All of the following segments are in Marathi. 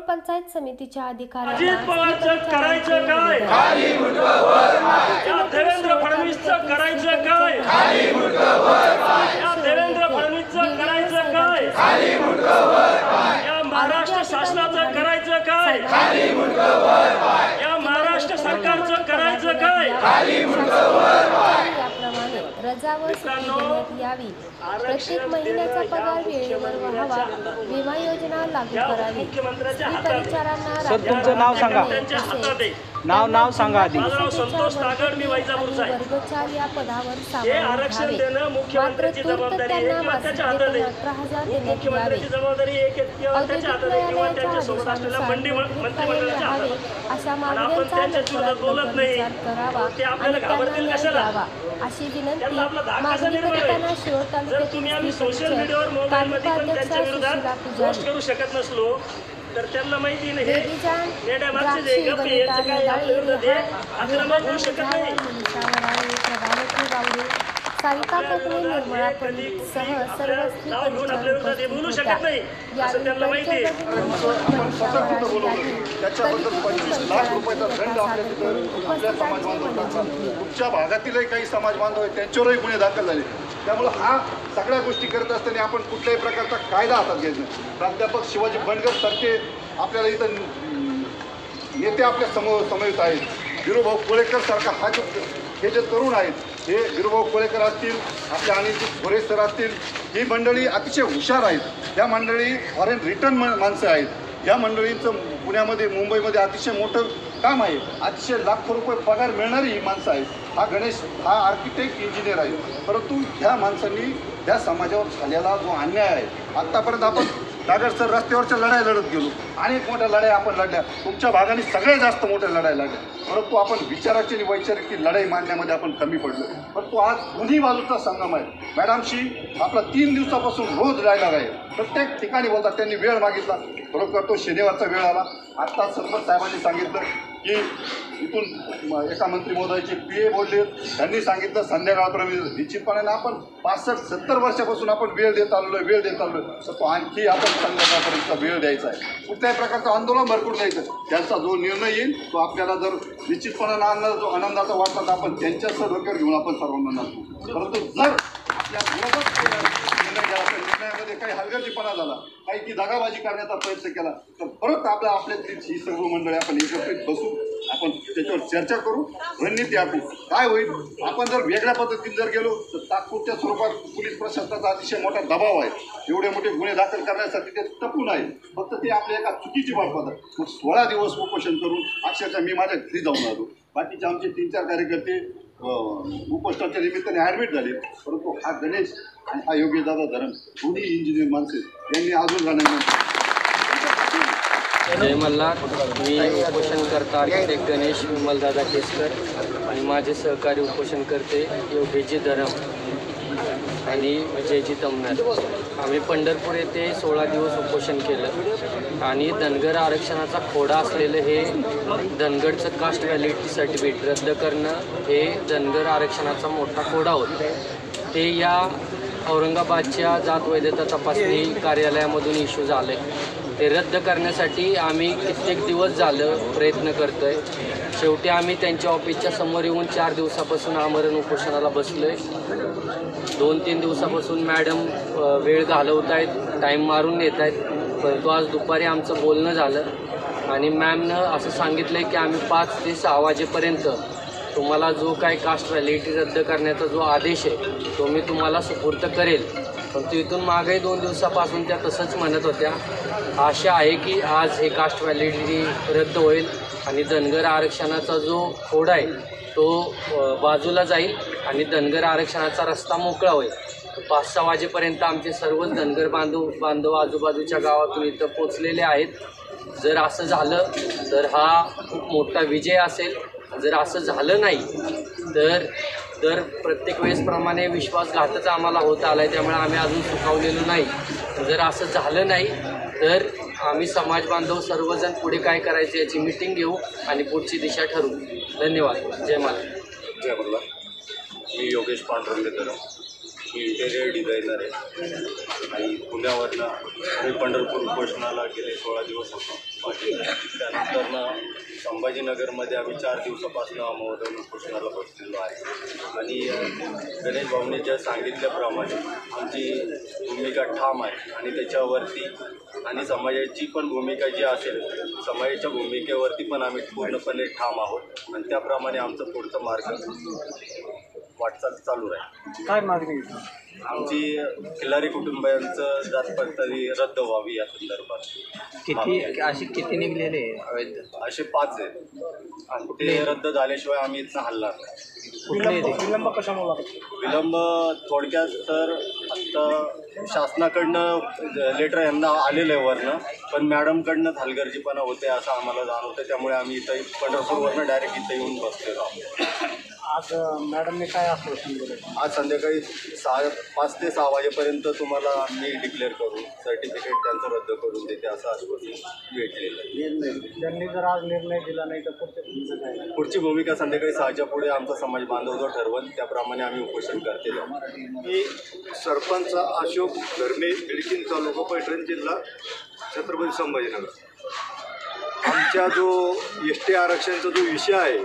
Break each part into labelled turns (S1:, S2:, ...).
S1: पंचायत समितीच्या अधिकाऱ्यांना
S2: करायचं काय? खाली मुंडकं वर पाय. या देवेंद्र फडणवीसचं करायचं काय? खाली मुंडकं वर पाय. या देवेंद्र फडणवीसचं करायचं काय? खाली मुंडकं वर पाय. या महाराष्ट्र शासनाचं करायचं काय? खाली मुंडकं वर पाय. या महाराष्ट्र सरकारचं करायचं काय? खाली मुंडकं वर पाय.
S1: याप्रमाणे रजा व सुट्टी देण्यात यावी, प्रत्येक महिन्याचा पगार वेळेवर व्हावा, विमा योजना लागू करावी, स्त्री परिचारांना
S3: सर तुमचं नाव सांगा. नाव सांगा आधी.
S2: संतोष तागड, मी वैजापूरचा आहे.
S1: वर्ग 4 या पदावर
S2: हे आरक्षण देणं मुख्यमंत्र्याची जबाबदारी आहे किंवा त्याच्या हातात आहे.
S1: 18,000 देण्यात
S2: मुख्यमंत्र्याची जबाबदारी आहे किंवा त्याच्या हातात आहे किंवा त्यांच्यासोबत असलेल्या मंत्रिमंडळाच्या हातात आहे.
S1: अशा
S2: आपण त्यांच्याशी बोलत नाही, ते आपल्याला घाबरतील कशाला?
S1: अशी विनंती मागणी करताना शिरोळ तालुक्यातील
S2: सोशल मीडियावर मोबाईल मध्ये पण त्यांच्या विरोधात पोस्ट करू शकत नसलो तर त्यांना माहिती नाही
S1: सारिका कोकणे, निर्मळा सह सर्व स्त्री
S2: बोलू शकत नाही असं त्यांना माहिती आहे.
S4: तुमच्या भागातीलही काही समाज बांधव आहेत त्यांच्यावरही गुन्हे दाखल झाले. त्यामुळे हा सगळ्या गोष्टी करत असताना आपण कुठल्याही प्रकारचा कायदा हातात घ्यायचा नाही. प्राध्यापक शिवाजी बनगर सारखे आपल्याला इथं नेते आपल्या समवेत आहेत. वीरूभाऊ कोळेकर सारखा हा जो हे जे तरुण आहेत हे वीरूभाऊ कोळेकर असतील, आपल्या अनिल गोरे सर असतील, ही मंडळी अतिशय हुशार आहेत. या मंडळी फॉरेन रिटर्न माणसं आहेत. या मंडळींचं पुण्यामध्ये मुंबईमध्ये अतिशय मोठं काम आहे. अतिशय लाखो रुपये पगार मिळणारी ही माणसं आहेत. हा गणेश हा आर्किटेक्ट इंजिनियर आहे. परंतु ह्या माणसांनी या समाजावर झालेला जो अन्याय आहे, आत्तापर्यंत आपण तागड सर रस्त्यावरच्या लढाई लढत गेलो, अनेक मोठ्या लढाई आपण लढल्या, तुमच्या भागाने सगळ्यात जास्त मोठ्या लढाई लढल्या, परंतु आपण विचाराची आणि वैचारिक लढाई मांडण्यामध्ये आपण कमी पडलो. परंतु आज दोन्ही बाजूचा संगम आहे. मॅडमशी आपला 3 दिवसापासून रोज डायलॉग आहे. प्रत्येक ठिकाणी बोलतात. त्यांनी वेळ मागितला, बरोबर तो शनिवारचा वेळ आला. आत्ता सरपंच साहेबांनी सांगितलं की इथून एका मंत्री महोदयाचे PA बोलले, त्यांनी सांगितलं संध्याकाळपर्यंत. निश्चितपणे आपण 65-70 वर्षापासून आपण वेळ देत आलेलो आहे, तर तो आणखी आपण संध्याकाळपर्यंतचा वेळ द्यायचा आहे. कुठल्याही प्रकारचं आंदोलन भरपूर द्यायचं. त्यांचा जो निर्णय येईल तो आपल्याला जर निश्चितपणे जो आनंदाचा वाटला तर आपण त्यांच्यासह डोक्यावर घेऊन आपण सर्वांना नाचू. परंतु जर आपल्या विरोधात निर्णय घ्यायला निर्णयामध्ये काही हलगर्जीपणा झाला, काही की दगाबाजी करण्याचा प्रयत्न केला तर परत आपल्यातली ही सर्व मंडळी आपण एकत्रित बसू, आपण त्याच्यावर चर्चा करू, रणनीती आखू. काय होईल, आपण जर वेगळ्या पद्धतीने जर गेलो तर तात्पुरत्या स्वरूपात पोलीस प्रशासनाचा अतिशय मोठा दबाव आहे. एवढे मोठे गुन्हे दाखल करण्यासाठी ते टपून आहे. फक्त ते आपल्या एका चुकीची वाट पाहतात. मग 16 दिवस उपोषण करून अक्षरशः मी माझ्या घरी जाऊन आलो. बाकीचे आमचे 3-4 कार्यकर्ते उपोषणाच्या निमित्ताने ॲडमिट झाले. परंतु हा गणेश आणि हा योगेशदादा धरम दोन्ही इंजिनियर माणसे यांनी अजून जाण्यानंतर.
S5: जय मल्हार. मी उपोषणकर्ता आर्किटेक्ट गणेश विमलदादा केसकर आणि माझे सहकारी उपोषणकर्ते योगेशजी धरम आणि विजयजी तमनार. आम्ही पंढरपूर येथे 16 दिवस उपोषण केलं आणि धनगर आरक्षणाचा खोडा असलेलं हे धनगडचं कास्ट व्हॅलिडिटी सर्टिफिकेट रद्द करणं हे धनगर आरक्षणाचा मोठा खोडा होता. ते या औरंगाबादच्या जात वैधता तपासणी कार्यालयामधून इश्यू झाले. ते रद्द करण्यासाठी आम्ही कित्येक दिवस झालं प्रयत्न करतो आहे. शेवटी आम्ही त्यांच्या ऑफिसच्या समोर येऊन 4 दिवसापासून आमरण उपोषणाला बसलो आहे. 2-3 दिवसापासून मॅडम वेळ घालवत आहेत, टाईम मारून येत आहेत. परंतु आज दुपारी आमचं बोलणं झालं आणि मॅमनं असं सांगितलं आहे की आम्ही 5 ते 6 वाजेपर्यंत तुम्हाला जो काय कास्ट व्हॅलिडिटी रद्द करण्याचा जो आदेश आहे तो मी तुम्हाला सुपूर्द करेल. परंतु इथून मागेही 2 दिवसापासून त्या तसंच म्हणत होत्या. आशा आहे की आज हे कास्ट व्हॅलिडिटी रद्द होईल आणि धनगर आरक्षणाचा जो खोडा आहे तो बाजूला जाईल आणि धनगर आरक्षणाचा रस्ता मोकळा होईल. 5-6 वाजेपर्यंत आमचे सर्वच धनगर बांधव आजूबाजूच्या गावातून इथं पोचलेले आहेत. जर असं झालं तर हा खूप मोठा विजय असेल. जर असं झालं नाही तर प्रत्येक वेळेसप्रमाणे विश्वासघातच आम्हाला होत आला आहे. त्यामुळे आम्ही अजून सुखावलेलो नाही. जर असं झालं नाही तर आम्ही समाज बांधव सर्वजण पुढे काय करायचं याची मीटिंग घेऊ आणि पुढची दिशा ठरवू. धन्यवाद. जय मल्हार.
S4: जय मल्हार. मी योगेश पांडुरंग धरम
S6: मी इंटेरियर डिझायनर आहे आणि पुण्यावरनं आम्ही पंढरपूर उपोषणाला गेले 16 दिवस होतो. त्यानंतर संभाजीनगरमध्ये आम्ही 4 दिवसापासून महोदय उपोषणाला बसलेलो आहे आणि गणेश भाऊने ज्या सांगितल्याप्रमाणे आमची भूमिका ठाम आहे आणि त्याच्यावरती आणि समाजाची पण भूमिका जी असेल समाजाच्या भूमिकेवरती पण आम्ही पूर्णपणे ठाम आहोत आणि त्याप्रमाणे आमचं पुढचं मार्ग वाटचाल चालू राहील.
S3: काय मागणी?
S6: आमची खिल्लारी कुटुंबियांचं जात पडताळी रद्द व्हावी या संदर्भात.
S3: किती निघलेले अवैध?
S6: असे 5 आहेत आणि ते रद्द झाल्याशिवाय आम्ही इथनं हलणार नाही.
S3: विलंब कशामुळे?
S6: विलंब थोडक्यात तर आत्ता शासनाकडनं लेटर यांना आलेलं आहे वरनं, पण मॅडमकडनं हलगर्जीपणा होते असं आम्हाला जाणवतं. त्यामुळे आम्ही इथं पंढरपूरवरनं डायरेक्ट इथं येऊन बसलेलो आहोत.
S3: आज मॅडमने काय आश्वासन दिलं?
S6: आज संध्याकाळी 5 ते 6 वाजेपर्यंत तुम्हाला मी डिक्लेअर करून सर्टिफिकेट त्यांचं रद्द करून देते असं आश्वासन भेटलेलं आहे.
S3: त्यांनी जर आज निर्णय दिला नाही तर
S6: पुढची भूमिका संध्याकाळी 6च्या पुढे आमचा समाज बांधव जो ठरवल त्याप्रमाणे आम्ही उपोषण करते जाऊ.
S4: मी सरपंच अशोक धर्मे, बिडकीन तालुका, पैठण जिल्हा, छत्रपती संभाजीनगर. आमच्या जो ST आरक्षणाचा जो विषय आहे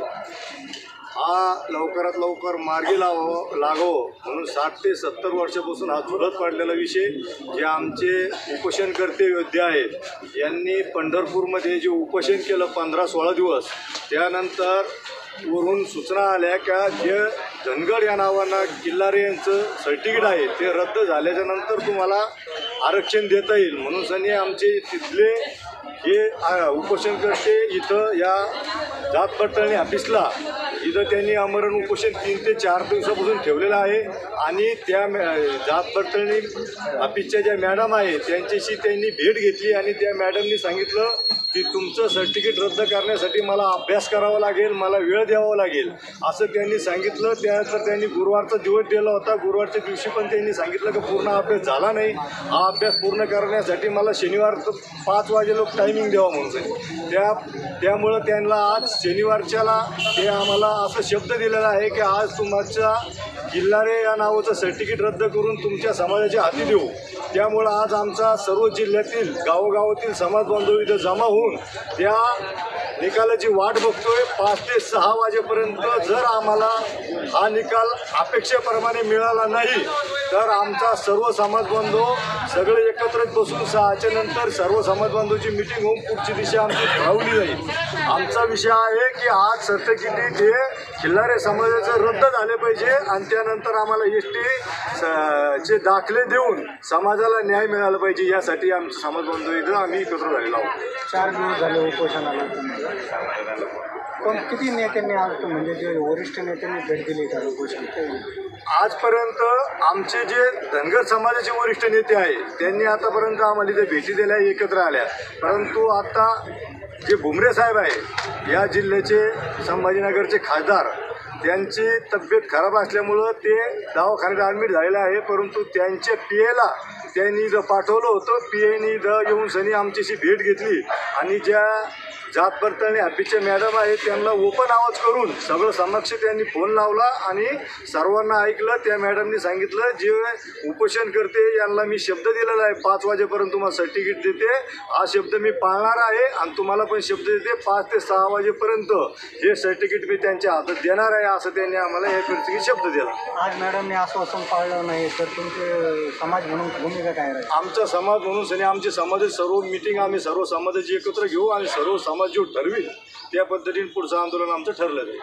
S4: हा लवकरात लवकर मार्गी लागावं म्हणून 60 ते 70 वर्षापासून हा झुलत पडलेला विषय जे आमचे उपोषणकर्ते योद्धे आहेत यांनी पंढरपूरमध्ये जे उपोषण केलं 15-16 दिवस, त्यानंतर वरून सूचना आल्या का जे धनगड या नावानं किल्लारे यांचं सर्टिफिकेट आहे ते रद्द झाल्याच्या नंतर तुम्हाला आरक्षण देता येईल म्हणून सनी आमचे तिथले हे उपोषणकर्ते इथं या जात पडताळणी ऑफिसला इथं त्यांनी आमरण उपोषण 3 ते 4 दिवसापासून ठेवलेलं आहे आणि त्या जात पडताळणी ऑफिसच्या ज्या मॅडम आहेत त्यांच्याशी त्यांनी भेट घेतली आणि त्या मॅडमनी सांगितलं की तुमचं सर्टिफिकेट रद्द करण्यासाठी मला अभ्यास करावा लागेल, मला वेळ द्यावा लागेल असं त्यांनी सांगितलं. त्यानंतर त्यांनी गुरुवारचा दिवस दिला होता. गुरुवारच्या दिवशी पण त्यांनी सांगितलं की पूर्ण अभ्यास झाला नाही, हा अभ्यास पूर्ण करण्यासाठी मला शनिवार 5 वाजेला टायमिंग द्यावा म्हणून त्यामुळं त्यांना आज शनिवारच्याला ते आम्हाला असं शब्द दिलेला आहे की आज तुमच्या किल्लारे या नावाचं सर्टिफिकेट रद्द करून तुमच्या समाजाच्या हाती देऊ. त्यामुळं आज आमचा सर्व जिल्ह्यातील गावोगावातील समाज बांधव इथं जमा होऊन त्या निकालाची वाट बघतोय. 5 ते 6 वाजेपर्यंत जर आम्हाला हा निकाल अपेक्षेप्रमाणे मिळाला नाही तर आमचा सर्व समाज बांधव सगळे एकत्रित बसून 6च्या नंतर सर्व समाज बांधवाची मिटिंग होऊन पुढची दिशा आमची ठरवली जाईल. आमचा विषय आहे की आज सर्टिफिकेट हे खिल्लारे समाजाचं रद्द झाले पाहिजे आणि त्यानंतर आम्हाला ST चे दाखले देऊन समाजाला न्याय मिळाला पाहिजे यासाठी आमचं समाज बांधव इथं आम्ही एकत्र झालेलो आहोत.
S3: 4 दिवस झाले उपोषणाला. पण किती नेत्यांनी आज म्हणजे जे वरिष्ठ नेत्यांनी भेट दिली त्या गोष्टी?
S4: आजपर्यंत आमचे जे धनगर समाजाचे वरिष्ठ नेते आहेत त्यांनी आतापर्यंत आम्हाला इथे भेटी दिल्या, एकत्र आल्या. परंतु आता जे भुमरे साहेब आहे या जिल्ह्याचे संभाजीनगरचे खासदार त्यांची तब्येत खराब असल्यामुळं ते दवाखान्यात ॲडमिट झालेले आहे. परंतु त्यांच्या PAला त्यांनी इथं पाठवलं होतं. PAनी इथं येऊन सनी आमच्याशी भेट घेतली आणि ज्या जात पडताळणी ऑफिसच्या मॅडम आहेत त्यांना ओपन आवाज करून सगळं समक्ष त्यांनी फोन लावला आणि सर्वांना ऐकलं. त्या मॅडमनी सांगितलं जे उपोषण करते यांना मी शब्द दिलेला आहे 5 वाजेपर्यंत तुम्हाला सर्टिफिकेट देते, हा शब्द मी पाळणार आहे आणि तुम्हाला पण शब्द देते 5 ते 6 वाजेपर्यंत हे सर्टिफिकेट मी त्यांच्या हातात देणार आहे असं त्यांनी आम्हाला या परिस्थितीत शब्द दिला.
S3: आज मॅडमने आश्वासन पाळलं नाही तर तुमचे समाज म्हणून भूमिका काय राहील?
S4: आमचा समाज म्हणून सनी आमचे समाजाचे सर्व मिटिंग आम्ही सर्व समाजाची एकत्र घेऊ आणि सर्व समाज जो ठरवी त्या पद्धतीने पुढचं आंदोलन आमचं ठरलं जाईल.